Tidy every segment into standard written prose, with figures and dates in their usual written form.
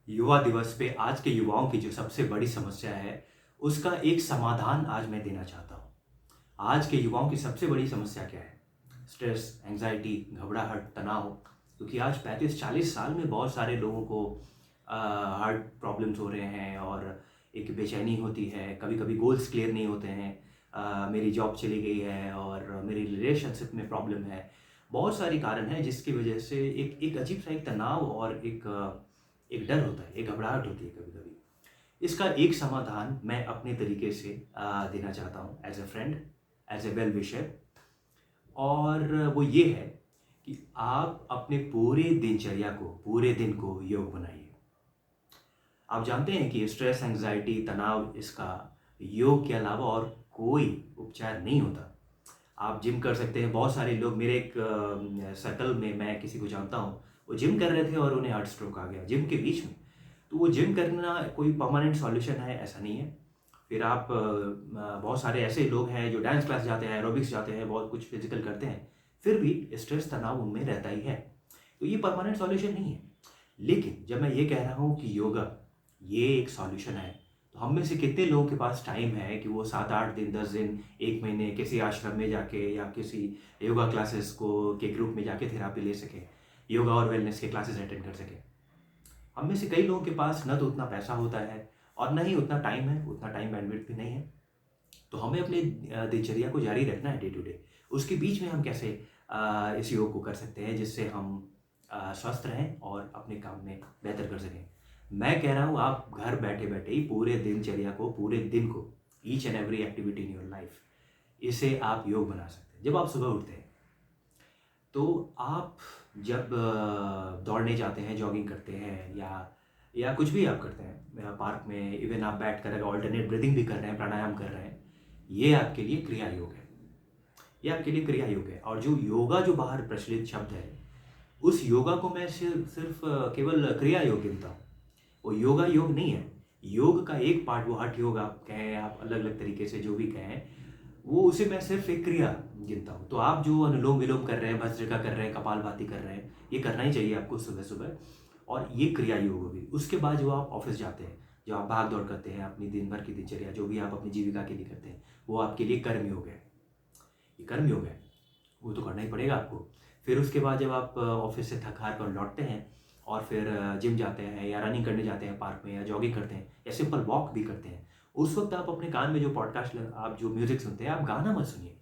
युवा दिवस पे आज के युवाओं की जो सबसे बड़ी समस्या है, उसका एक समाधान आज मैं देना चाहता हूँ। आज के युवाओं की सबसे बड़ी समस्या क्या है? स्ट्रेस, एंग्ज़ायटी, घबराहट, तनाव। क्योंकि आज 35-40 साल में बहुत सारे लोगों को हार्ट प्रॉब्लम्स हो रहे हैं और एक बेचैनी होती है, कभी-कभी गोल्स क्लियर नहीं होते हैं। मेरी जॉब चली गई है और मेरी रिलेशनशिप में प्रॉब्लम है। बहुत सारे कारण हैं जिसकी वजह से एक एक अजीब-सा एक तनाव और एक डर होता है, एक घबराहट होती है कभी-कभी। इसका एक समाधान मैं अपने तरीके से देना चाहता हूँ as a friend, as a well wisher. और वो ये है कि आप अपने पूरे दिनचर्या को, पूरे दिन को योग बनाइए। आप जानते हैं कि स्ट्रेस, एंग्ज़ायटी, तनाव इसका योग के अलावा और कोई उपचार नहीं होता। आप जिम कर सकते हैं, बहुत सारे लोग मेरे एक सर्कल में मैं किसी को जानता हूँ, वो जिम कर रहे थे और उन्हें हार्ट स्ट्रोक आ गया, जिम के बीच में। तो वो जिम करना कोई परमानेंट सॉल्यूशन है, ऐसा नहीं है। फिर आप बहुत सारे ऐसे लोग हैं जो डांस क्लास जाते हैं, एरोबिक्स जाते हैं, बहुत कुछ फिज़िकल करते हैं, फिर भी स्ट्रेस, तनाव उनमें रहता ही है। तो ये परमानेंट सॉल्यूशन नहीं है। लेकिन जब मैं ये कह रहा हूँ कि योगा, ये एक सॉल्यूशन है, तो हम में से कितने लोगों के पास टाइम है कि वो 7-8 दिन, 10 दिन, 1 महीने किसी आश्रम में जाके या किसी योगा क्लासेस को के ग्रुप में जाके थेरेपी ले सकें, योगा और वेलनेस के क्लासेस अटेंड कर सकें। हम में से कई लोगों के पास ना तो उतना पैसा होता है और ना ही उतना टाइम है, उतना टाइम बैंडविड्थ भी नहीं है। तो हमें अपने दिनचर्या को जारी रखना है डे टू डे। उसके बीच में हम कैसे इस योग को कर सकते हैं जिससे हम स्वस्थ रहें और अपने काम में बेहतर कर सकें। मैं कह रहा हूँ आप घर बैठे-बैठे ही पूरे दिनचर्या को, पूरे दिन को, each and every activity in your life, इसे आप योग बना सकते हैं। जब आप सुबह उठते हैं, तो आप जब दौड़ने जाते हैं, जॉगिंग करते हैं या कुछ भी आप करते हैं पार्क में, इवन आप बैठकर अगर अल्टरनेट ब्रीथिंग भी कर रहे हैं, प्राणायाम कर रहे हैं, ये आपके लिए क्रिया योग है। ये आपके लिए क्रिया योग है। और जो योगा जो बाहर प्रचलित शब्द है, उस योगा को मैं सिर्फ केवल क्रिया योग गिनता हूँ। वो योगा योग नहीं है। योग का एक पार्ट, वो हठ योग आप कहें, आप अलग-अलग तरीके से जो भी कहें, वो उसे मैं सिर्फ एक क्रिया गिनता हूँ। तो आप जो अनुलोम-विलोम कर रहे हैं, भस्त्रिका कर रहे हैं, कपालभाति कर रहे हैं, ये करना ही चाहिए आपको सुबह-सुबह, और ये क्रिया योग होगी। उसके बाद जो आप ऑफ़िस जाते हैं, जो आप भाग-दौड़ करते हैं, अपनी दिन भर की दिनचर्या, जो भी आप अपनी जीविका के लिए करते हैं, वो आपके लिए कर्म योग है। ये कर्म योग है, वो तो करना ही पड़ेगा आपको। फिर उसके बाद जब आप ऑफ़िस से थक-हार कर लौटते हैं और फिर जिम जाते हैं या रनिंग करने जाते हैं पार्क में, या जॉगिंग करते हैं या सिंपल वॉक भी करते हैं, उस वक़्त आप अपने कान में जो पॉडकास्ट ल आप जो म्यूज़िक सुनते हैं, आप गाना मत सुनिए।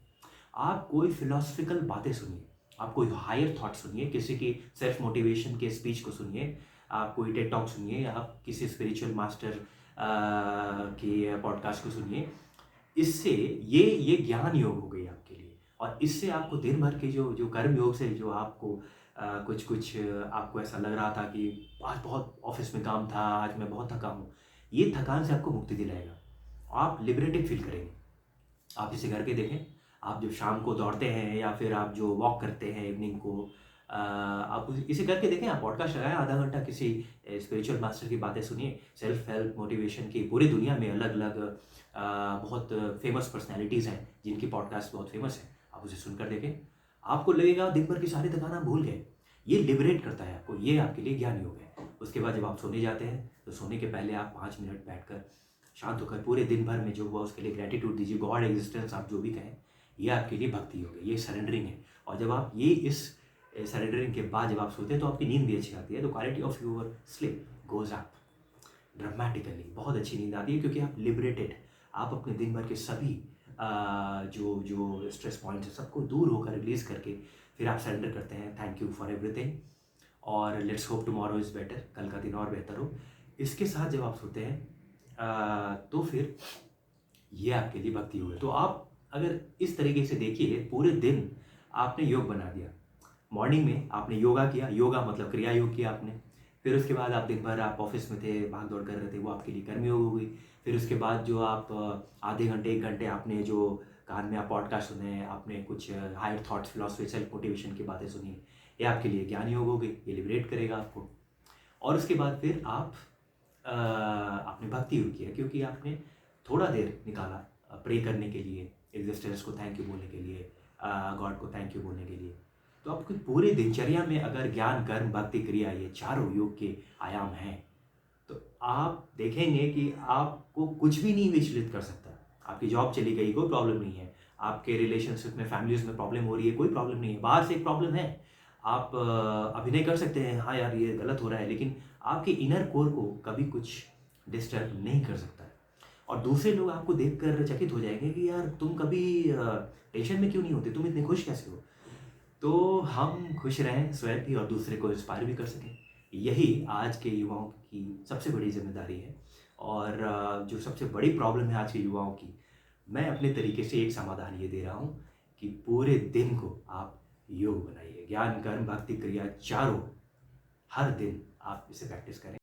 आप कोई फ़िलॉसफ़िकल बातें सुनिए, आप कोई हायर थॉट सुनिए, किसी की सेल्फ मोटिवेशन के स्पीच को सुनिए, आप कोई टेड टॉक सुनिए, आप किसी स्पिरिचुअल मास्टर की पॉडकास्ट को सुनिए। इससे ये ज्ञान योग हो गई आपके लिए, और इससे आपको दिन भर के जो जो कर्म योग से जो आपको कुछ-कुछ आपको ऐसा लग रहा था कि आज बहुत ऑफ़िस में काम था, आज मैं बहुत थका हूँ, ये थकान से आपको मुक्ति दिलाएगा। आप लिबरेटेड फ़ील करेंगे। आप इसे करके देखें। आप जब शाम को दौड़ते हैं या फिर आप जो वॉक करते हैं इवनिंग को, आप इसे करके देखें। आप पॉडकास्ट लगाएँ, आधा घंटा किसी स्पिरिचुअल मास्टर की बातें सुनिए। सेल्फ हेल्प मोटिवेशन की पूरी दुनिया में अलग-अलग बहुत फ़ेमस पर्सनैलिटीज़ हैं, जिनकी पॉडकास्ट बहुत फ़ेमस है। आप उसे सुनकर देखें। आपको लगेगा दिन भर की सारी थकान आप भूल गए। ये लिबरेट करता है आपको, ये आपके लिए ज्ञान योग है। उसके बाद जब आप सोने जाते हैं, तो सोने के पहले आप 5 मिनट बैठकर शांत होकर पूरे दिन भर में जो हुआ उसके लिए ग्रैटिट्यूड दीजिए। गॉड एग्जिस्टेंस आप जो भी कहें, ये आपके लिए भक्ति योग है, ये सरेंडरिंग है। और जब आप ये इस सरेंडरिंग के बाद जब आप सोते हैं, तो आपकी नींद भी अच्छी आती है। तो quality of your sleep goes up dramatically. बहुत अच्छी नींद आती है क्योंकि आप लिबरेटेड, आप अपने दिन भर के सभी जो जो स्ट्रेस पॉइंट्स हैं, सबको दूर होकर रिलीज़ करके फिर आप सरेंडर करते हैं, थैंक यू फॉर एवरीथिंग, और let's hope tomorrow is better, कल का दिन और बेहतर हो। इसके साथ जब आप सोते हैं, तो फिर ये आपके लिए भक्ति योग है। तो आप अगर इस तरीके से देखिए, पूरे दिन आपने योग बना दिया। मॉर्निंग में आपने योगा किया, योगा मतलब क्रिया योग किया आपने। फिर उसके बाद आप दिन भर आप ऑफ़िस में थे, भाग-दौड़ कर रहे थे, वो आपके लिए कर्म योग हो गई। फिर उसके बाद जो आप आधे घंटे, 1 घंटे आपने जो कान में आप पॉडकास्ट सुने, आपने कुछ higher thoughts, philosophy, self motivation की बातें सुनी, ये आपके लिए ज्ञान योग हो गई, ये लिबरेट करेगा आपको। और उसके बाद फिर आप आपने भक्ति योग किया क्योंकि आपने थोड़ा देर निकाला प्रे करने के लिए, एग्जिस्टेंस को थैंक यू बोलने के लिए, गॉड को थैंक यू बोलने के लिए। तो आपकी पूरी दिनचर्या में अगर ज्ञान, कर्म, भक्ति, क्रिया, ये चारों योग के आयाम हैं, तो आप देखेंगे कि आपको कुछ भी नहीं विचलित कर सकता। आपकी जॉब चली गई, कोई प्रॉब्लम नहीं है। आपके रिलेशनशिप में, फैमिलीज़ में प्रॉब्लम हो रही है, कोई प्रॉब्लम नहीं है। बाहर से एक प्रॉब्लम है, आप अभिनय कर सकते हैं, हाँ यार ये गलत हो रहा है, लेकिन आपके इनर कोर को कभी कुछ डिस्टर्ब नहीं कर सकता है। और दूसरे लोग आपको देखकर चकित हो जाएंगे कि यार तुम कभी टेंशन में क्यों नहीं होते, तुम इतने खुश कैसे हो। तो हम खुश रहें स्वयं भी और दूसरे को इंस्पायर भी कर सकें। यही आज के युवाओं की सबसे बड़ी जिम्मेदारी है। और जो सबसे बड़ी प्रॉब्लम है आज के युवाओं की, मैं अपने तरीके से एक समाधान ये दे रहा हूँ कि पूरे दिन को आप योग बनाइए। ज्ञान, कर्म, भक्ति, क्रिया चारों हर दिन आप इसे प्रैक्टिस करें।